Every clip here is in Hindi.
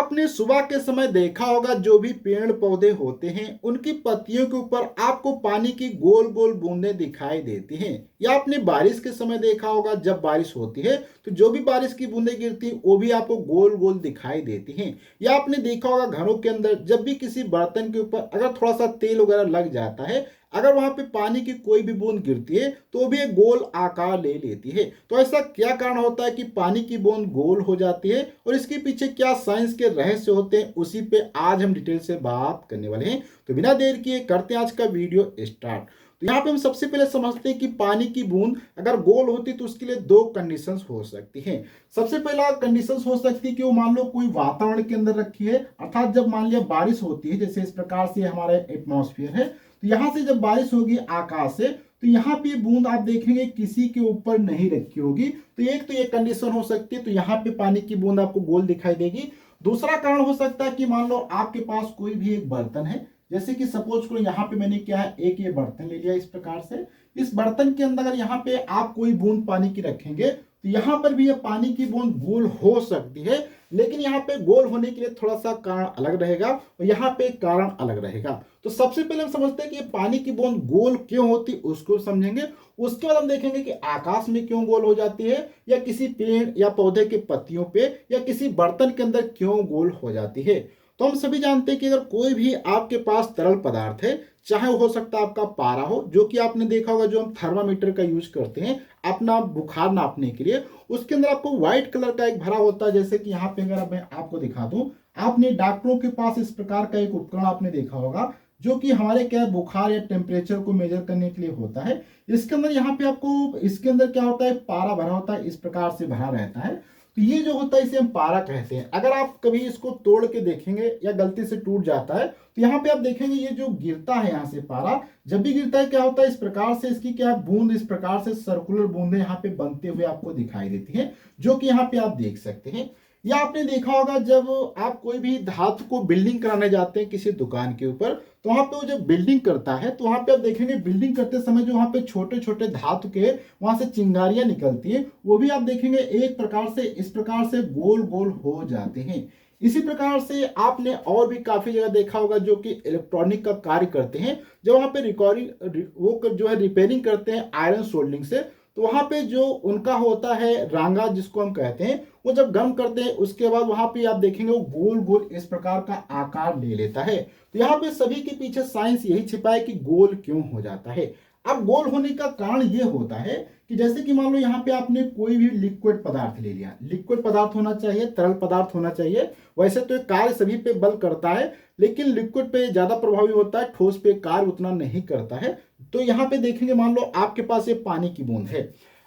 आपने सुबह के समय देखा होगा जो भी पेड़ पौधे होते हैं उनकी पत्तियों के ऊपर आपको पानी की गोल गोल बूंदें दिखाई देती हैं। या आपने बारिश के समय देखा होगा जब बारिश होती है तो जो भी बारिश की बूंदें गिरती हैं वो भी आपको गोल गोल दिखाई देती हैं। या आपने देखा होगा घरों के अंदर जब भी किसी बर्तन के ऊपर अगर थोड़ा सा तेल वगैरह लग जाता है, अगर वहां पे पानी की कोई भी बूंद गिरती है तो वो भी एक गोल आकार ले लेती है। तो ऐसा क्या कारण होता है कि पानी की बूंद गोल हो जाती है और इसके पीछे क्या साइंस के रहस्य होते हैं, उसी पे आज हम डिटेल से बात करने वाले हैं। तो बिना देर किए करते हैं आज का वीडियो स्टार्ट। तो यहाँ पे हम सबसे पहले समझते हैं कि पानी की बूंद अगर गोल होती तो उसके लिए दो कंडीशंस हो सकती हैं। सबसे पहला कंडीशंस हो सकती है कि वो मान लो कोई वातावरण के अंदर रखी है, अर्थात जब मान लिया बारिश होती है, जैसे इस प्रकार से हमारा एटमॉस्फेयर है, तो यहां से जब बारिश होगी आकाश से तो यहाँ पे बूंद आप देखेंगे किसी के ऊपर नहीं रखी होगी। तो एक तो ये कंडीशन हो सकती है, तो यहाँ पे पानी की बूंद आपको गोल दिखाई देगी। दूसरा कारण हो सकता है कि मान लो आपके पास कोई भी एक बर्तन है, जैसे कि सपोज करो यहाँ पे मैंने क्या है एक ये बर्तन ले लिया इस प्रकार से। इस बर्तन के अंदर अगर यहाँ पे आप कोई बूंद पानी की रखेंगे तो यहाँ पर भी ये पानी की बूंद गोल हो सकती है, लेकिन यहाँ पे गोल होने के लिए थोड़ा सा कारण अलग रहेगा और यहाँ पे कारण अलग रहेगा। तो सबसे पहले हम समझते हैं कि ये पानी की बूंद गोल क्यों होती उसको समझेंगे। उसके बाद हम देखेंगे कि आकाश में क्यों गोल हो जाती है, या किसी पेड़ या पौधे के पत्तियों पे या किसी बर्तन के अंदर क्यों गोल हो जाती है। तो हम सभी जानते हैं कि अगर कोई भी आपके पास तरल पदार्थ है, चाहे वो हो सकता है आपका पारा हो, जो कि आपने देखा होगा जो हम थर्मामीटर का यूज करते हैं अपना बुखार नापने के लिए, उसके अंदर आपको व्हाइट कलर का एक भरा होता है। जैसे कि यहाँ पे अगर मैं आपको दिखा दूं, आपने डॉक्टरों के पास इस प्रकार का एक उपकरण आपने देखा होगा जो कि हमारे क्या बुखार या टेम्परेचर को मेजर करने के लिए होता है। इसके अंदर यहाँ पे आपको इसके अंदर क्या होता है, पारा भरा होता है, इस प्रकार से भरा रहता है। तो ये जो होता है इसे हम पारा कहते हैं। अगर आप कभी इसको तोड़ के देखेंगे या गलती से टूट जाता है तो यहाँ पे आप देखेंगे ये जो गिरता है यहाँ से पारा, जब भी गिरता है क्या होता है, इस प्रकार से इसकी क्या बूंद इस प्रकार से सर्कुलर बूंदें यहाँ पे बनते हुए आपको दिखाई देती हैं, जो कि यहाँ पे आप देख सकते हैं। या आपने देखा होगा जब आप कोई भी धातु को बिल्डिंग कराने जाते हैं किसी दुकान के ऊपर, तो वहां पे वो जब बिल्डिंग करता है तो वहां पे आप देखेंगे बिल्डिंग करते समय जो वहां पे छोटे छोटे धातु के वहां से चिंगारियां निकलती है, वो भी आप देखेंगे एक प्रकार से इस प्रकार से गोल गोल हो जाते हैं। इसी प्रकार से आपने और भी काफी जगह देखा होगा जो कि इलेक्ट्रॉनिक का कार्य करते हैं, जब वहां पे रिकॉर्डिंग वो जो है रिपेयरिंग करते हैं आयरन सोल्डरिंग से, तो वहां पे जो उनका होता है रांगा जिसको हम कहते हैं, वो जब गर्म करते हैं उसके बाद वहां पे आप देखेंगे वो गोल गोल इस प्रकार का आकार ले लेता है। तो यहाँ पे सभी के पीछे साइंस यही छिपा है कि गोल क्यों हो जाता है। अब गोल होने का कारण ये होता है कि जैसे कि मान लो यहाँ पे आपने कोई भी लिक्विड पदार्थ ले लिया, लिक्विड पदार्थ होना चाहिए, तरल पदार्थ होना चाहिए। वैसे तो कार्य सभी पे बल करता है, लेकिन लिक्विड पे ज्यादा प्रभावी होता है, ठोस पे कार्य उतना नहीं करता है। तो यहाँ पे देखेंगे मान लो आपके पास ये पानी की बूंद है।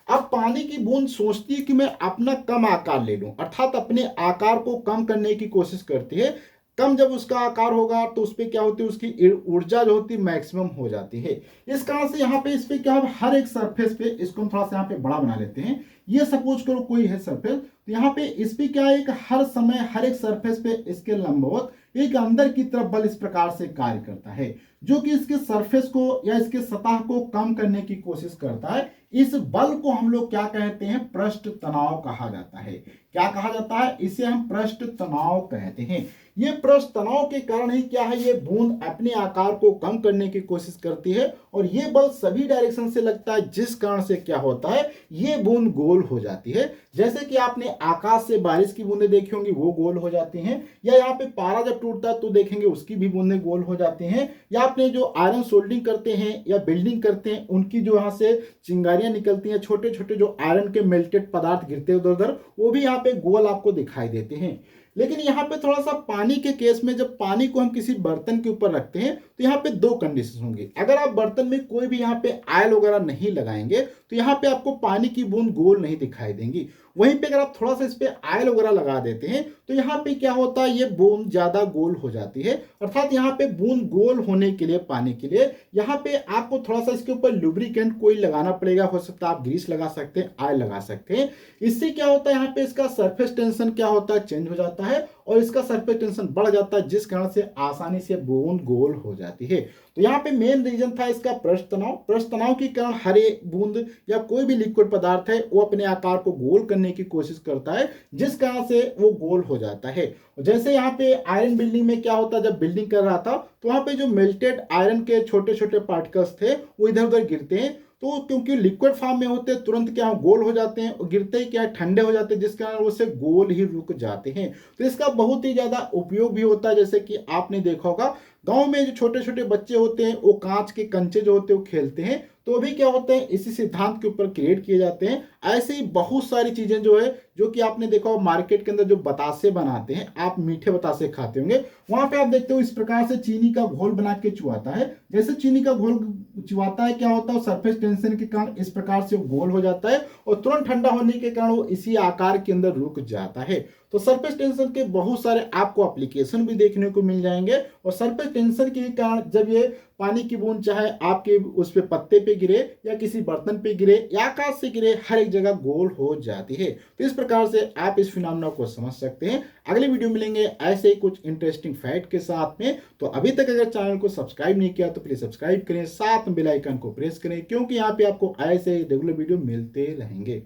अब पानी की बूंद सोचती है कि मैं अपना कम आकार ले लूं, अर्थात अपने आकार को कम करने की कोशिश करती है। कम जब उसका आकार होगा तो उस पर क्या होती है, उसकी ऊर्जा जो होती है मैक्सिमम हो जाती है। इस कारण से यहाँ पे इस पे क्या है, हर एक सरफेस पे इसको हम थोड़ा सा यहाँ पे बड़ा बना लेते हैं। ये सपोज करो कोई है सरफेस, तो यहाँ पे इस पे क्या है, हर समय हर एक सरफेस पे इसके लंबवत एक अंदर की तरफ बल इस प्रकार से कार्य करता है, जो कि इसके सरफेस को या इसके सतह को कम करने की कोशिश करता है। इस बल को हम लोग क्या कहते हैं, पृष्ठ तनाव कहा जाता है। क्या कहा जाता है, इसे हम पृष्ठ तनाव कहते हैं। ये पृष्ठ तनाव के कारण ही क्या है, ये बूंद अपने आकार को कम करने की कोशिश करती है और ये बल सभी डायरेक्शन से लगता है, जिस कारण से क्या होता है, ये बूंद गोल हो जाती है। जैसे कि आपने आकाश से बारिश की बूंदें देखी होंगी, वो गोल हो जाती हैं। या यहाँ पे पारा जब टूटता है तो देखेंगे उसकी भी बूंदें गोल हो जाती हैं। या आपने जो आयरन सोल्डरिंग करते हैं या बिल्डिंग करते हैं, उनकी जो यहाँ से चिंगारियां निकलती हैं, छोटे छोटे जो आयरन के मेल्टेड पदार्थ गिरते हैं उधर उधर, वो भी यहाँ पे गोल आपको दिखाई देते हैं। लेकिन यहाँ पे थोड़ा सा पानी के केस में, जब पानी को हम किसी बर्तन के ऊपर रखते हैं तो यहाँ पे दो कंडीशन होंगी। अगर आप बर्तन में कोई भी यहाँ पे आयल वगैरह नहीं लगाएंगे तो यहाँ पे आपको पानी की बूंद गोल नहीं दिखाई देंगी। वहीं पे अगर आप थोड़ा सा इस पे आयल वगैरह लगा देते हैं तो यहाँ पे क्या होता है, ये बूंद ज्यादा गोल हो जाती है। अर्थात यहाँ पे बूंद गोल होने के लिए, पानी के लिए, यहाँ पे आपको थोड़ा सा इसके ऊपर लुब्रिकेंट कोई लगाना पड़ेगा। हो सकता है आप ग्रीस लगा सकते हैं, आयल लगा सकते हैं। इससे क्या होता है, यहाँ पे इसका सरफेस टेंशन क्या होता है, चेंज हो जाता है। है और इसका सरफेस टेंशन बढ़ जाता है, जिस कारण से आसानी से बूंद गोल हो जाती है। तो यहाँ पे मेन रीजन था इसका पृष्ठ तनाव। पृष्ठ तनाव के कारण हर एक बूंद या कोई भी लिक्विड पदार्थ है वो अपने आकार को गोल करने की कोशिश करता है, जिस कारण से वो गोल हो जाता है। जैसे यहाँ पे आयरन बिल्डिंग में क्या होता, जब बिल्डिंग कर रहा था तो वहां पे जो मेल्टेड आयरन के छोटे छोटे पार्टिकल्स थे वो इधर उधर गिरते हैं, तो क्योंकि लिक्विड फॉर्म में होते हैं तुरंत क्या गोल हो जाते हैं और गिरते ही क्या ठंडे हो जाते हैं, जिस कारण वो से गोल ही रुक जाते हैं। तो इसका बहुत ही ज्यादा उपयोग भी होता है। जैसे कि आपने देखा होगा गांव में जो छोटे छोटे बच्चे होते हैं वो कांच के कंचे जो होते हैं वो खेलते हैं, तो भी क्या होते हैं इसी सिद्धांत के ऊपर क्रिएट किए जाते हैं। ऐसे ही बहुत सारी चीजें जो है, जो कि आपने देखा हो मार्केट के अंदर जो बतासे बनाते हैं, आप मीठे बतासे खाते होंगे, वहां पे आप देखते हो इस प्रकार से चीनी का घोल बना के चुआता है। जैसे चीनी का घोल चुआता है क्या होता है, सरफेस टेंशन के कारण इस प्रकार से वो गोल हो जाता है और तुरंत ठंडा होने के कारण वो इसी आकार के अंदर रुक जाता है। तो सरफेस टेंशन के बहुत सारे आपको एप्लीकेशन भी देखने को मिल जाएंगे और सरफेस टेंशन के कारण जब ये पानी की बूंद चाहे आपके उस पे पत्ते पे गिरे या किसी बर्तन पे गिरे या आकाश से गिरे, हर एक जगह गोल हो जाती है। तो इस प्रकार से आप इस फिनोमेना को समझ सकते हैं। अगले वीडियो मिलेंगे ऐसे ही कुछ इंटरेस्टिंग फैक्ट के साथ में। तो अभी तक अगर चैनल को सब्सक्राइब नहीं किया तो प्लीज सब्सक्राइब करें, साथ में बेल आइकन को प्रेस करें, क्योंकि यहाँ पे आपको ऐसे रेगुलर वीडियो मिलते रहेंगे।